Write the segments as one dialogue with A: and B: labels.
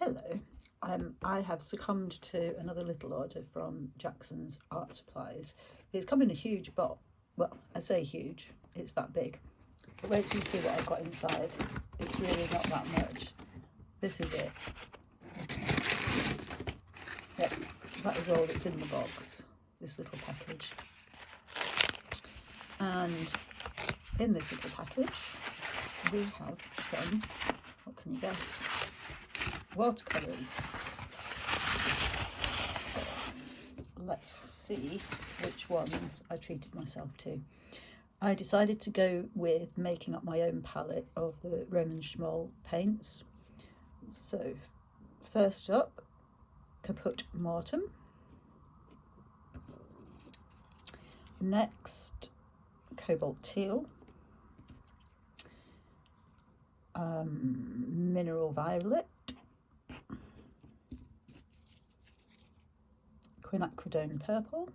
A: Hello, I have succumbed to another little order from Jackson's Art Supplies. It's come in a huge box. Well, I say huge, it's that big. But wait till you see what I've got inside. It's really not that much. This is it. Yep, that is all that's in the box, this little package. And in this little package, we have some, what can you guess? Watercolours. So let's see which ones I treated myself to. I decided to go with making up my own palette of the Roman Szmal paints. So first up, Caput Mortem. Next, Cobalt Teal. Mineral Violet. Quinacridone Purple,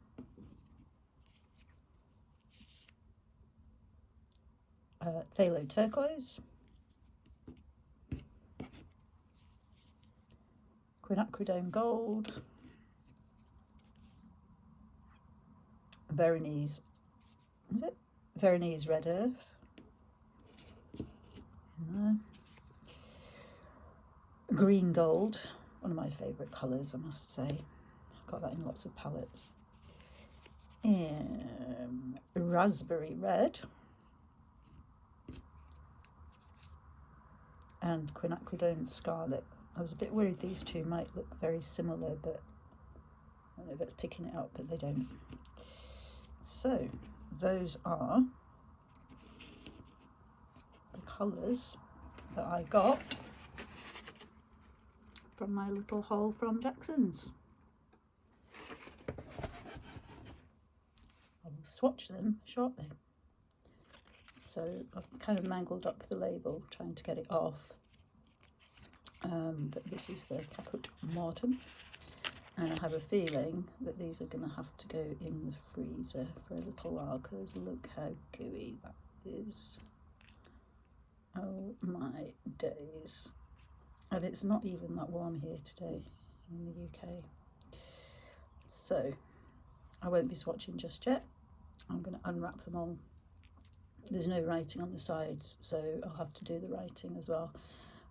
A: Phthalo Turquoise, Quinacridone Gold, Veronese, is it? Veronese Red Earth, Green Gold, one of my favourite colours, I must say. Got that in lots of palettes. Raspberry Red and Quinacridone Scarlet. I was a bit worried these two might look very similar, but I don't know if it's picking it up, but they don't. So those are the colours that I got from my little haul from Jackson's. Swatch them shortly. So I've kind of mangled up the label trying to get it off, but this is the Caput Mortem, and I have a feeling that these are going to have to go in the freezer for a little while because look how gooey that is. Oh my days. And it's not even that warm here today in the UK, so I won't be swatching just yet. I'm going to unwrap them all. There's no writing on the sides, so I'll have to do the writing as well.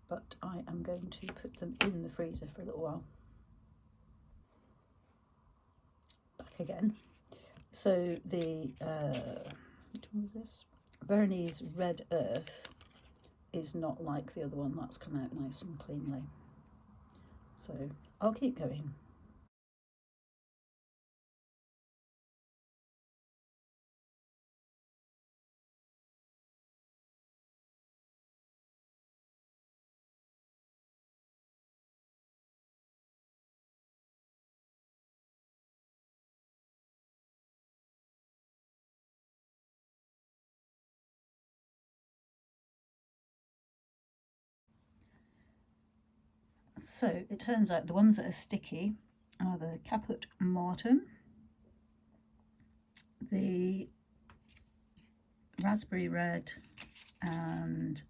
A: But I am going to put them in the freezer for a little while. Back again. So the, which one is this? Veronese Red Earth is not like the other one. That's come out nice and cleanly. So I'll keep going. So it turns out the ones that are sticky are the Caput Mortem, the Raspberry Red and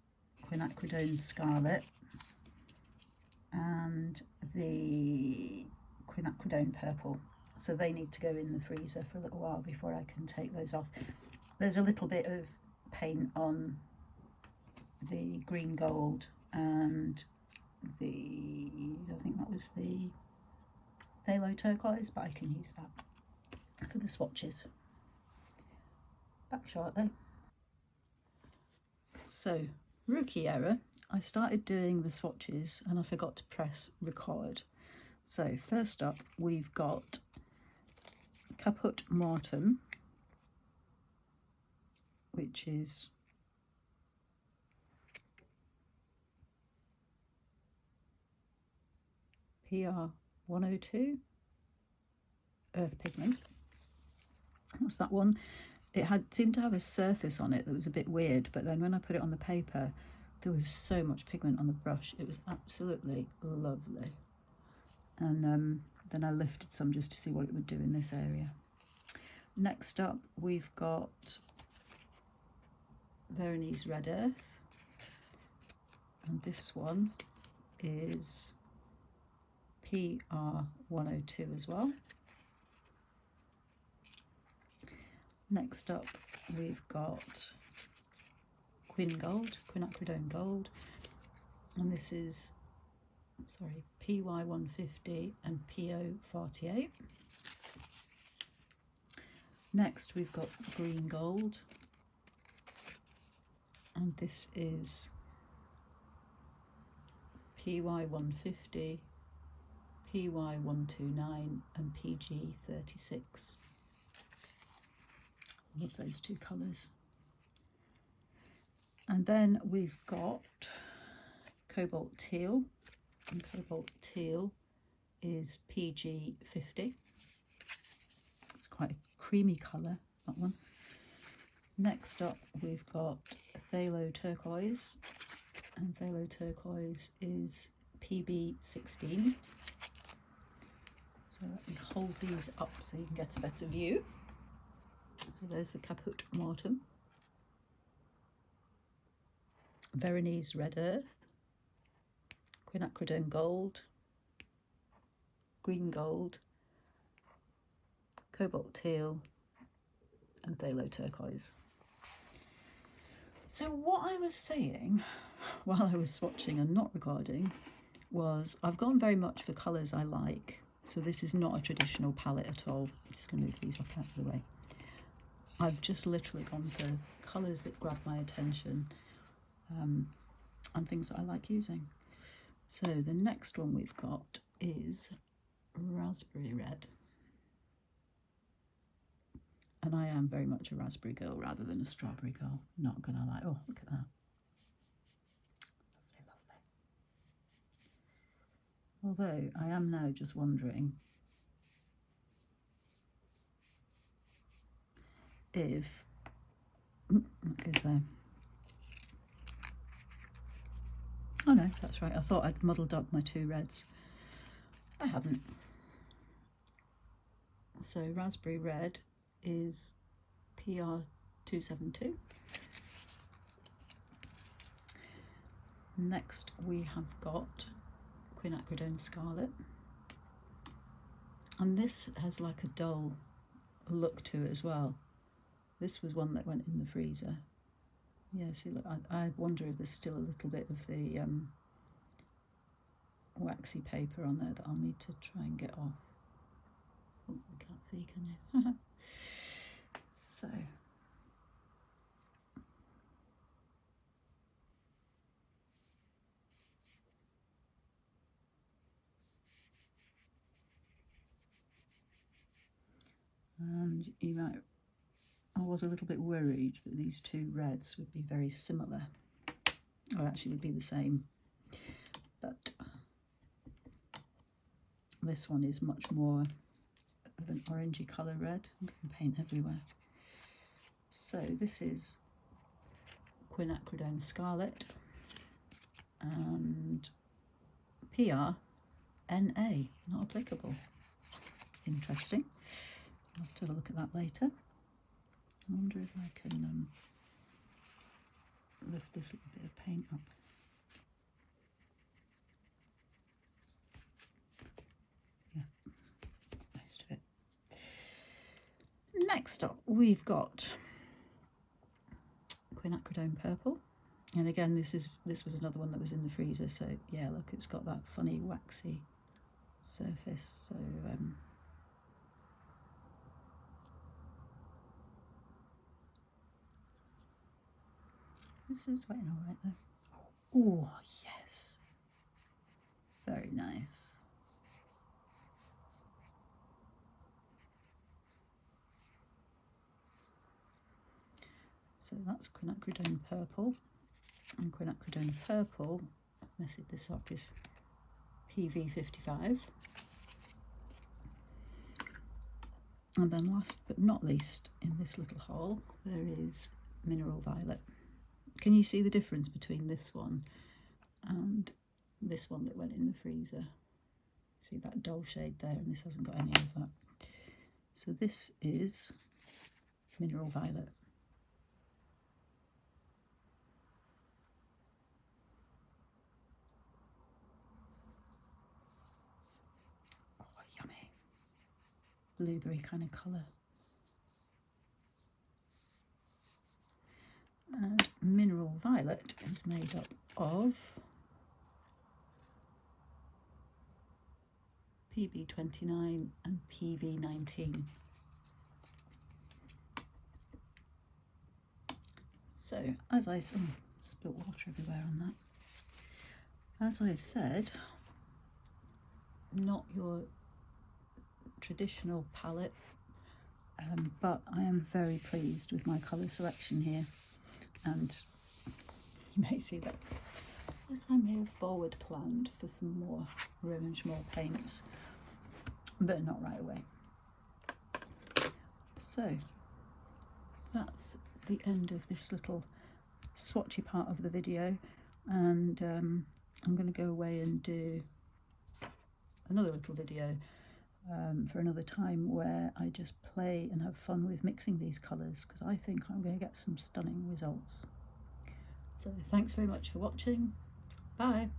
A: Quinacridone Scarlet, and the Quinacridone Purple. So they need to go in the freezer for a little while before I can take those off. There's a little bit of paint on the Green Gold and the, I think that was the Phthalo Turquoise, but I can use that for the swatches. Back shortly. So, rookie error, I started doing the swatches and I forgot to press record. So first up we've got Caput Mortem, which is PR 102 Earth Pigment. That's that one. It seemed to have a surface on it that was a bit weird, but then when I put it on the paper there was so much pigment on the brush. It was absolutely lovely. And then I lifted some just to see what it would do in this area. Next up we've got Veronese Red Earth, and this one is PR102 as well. Next up we've got quinacridone gold, and this is, sorry, PY150 and PO48. Next we've got green gold, and this is PY150, PY129 and PG36. Love those two colours. And then we've got cobalt teal, and cobalt teal is PG50. It's quite a creamy colour, that one. Next up we've got phthalo turquoise, and phthalo turquoise is PB16. So let me hold these up so you can get a better view. So there's the Caput Mortuum, Veronese red earth, quinacridone gold, green gold, cobalt teal and phthalo turquoise. So what I was saying while I was swatching and not recording was I've gone very much for colours I like. So this is not a traditional palette at all. I'm just going to move these up out of the way. I've just literally gone for colours that grab my attention and things that I like using. So the next one we've got is raspberry red. And I am very much a raspberry girl rather than a strawberry girl. Not gonna lie. Oh, look at that. Lovely, lovely. Although I am now just wondering if, what goes there? Oh no, that's right. I thought I'd muddled up my two reds. I haven't. So raspberry red is PR272. Next we have got quinacridone scarlet, and this has like a dull look to it as well. This was one that went in the freezer. Yeah, see, look, I wonder if there's still a little bit of the waxy paper on there that I'll need to try and get off. Oh, you can't see, can you? So and you might, I was a little bit worried that these two reds would be very similar, or actually would be the same, but this one is much more of an orangey colour red. I'm getting paint everywhere. So this is quinacridone scarlet and PR NA, not applicable. Interesting. I'll have to have a look at that later. I wonder if I can lift this little bit of paint up. Yeah, most of it. Next up we've got quinacridone purple, and again this was another one that was in the freezer. So yeah, look, it's got that funny waxy surface. So this is wetting all right though. Oh yes, very nice. So that's quinacridone purple, and quinacridone purple, I've messed this up, is PV55. And then last but not least in this little hole there is mineral violet. Can you see the difference between this one and this one that went in the freezer? See that dull shade there, and this hasn't got any of that. So this is mineral violet. blueberry kind of colour. And Mineral Violet is made up of PB29 and PV19. So, as I spilt water everywhere on that. As I said, not your traditional palette, but I am very pleased with my colour selection here, and you may see that as I'm here forward planned for some more Roman Szmal paints, but not right away. So that's the end of this little swatchy part of the video, and I'm going to go away and do another little video for another time where I just play and have fun with mixing these colours, because I think I'm going to get some stunning results. So thanks very much for watching. Bye.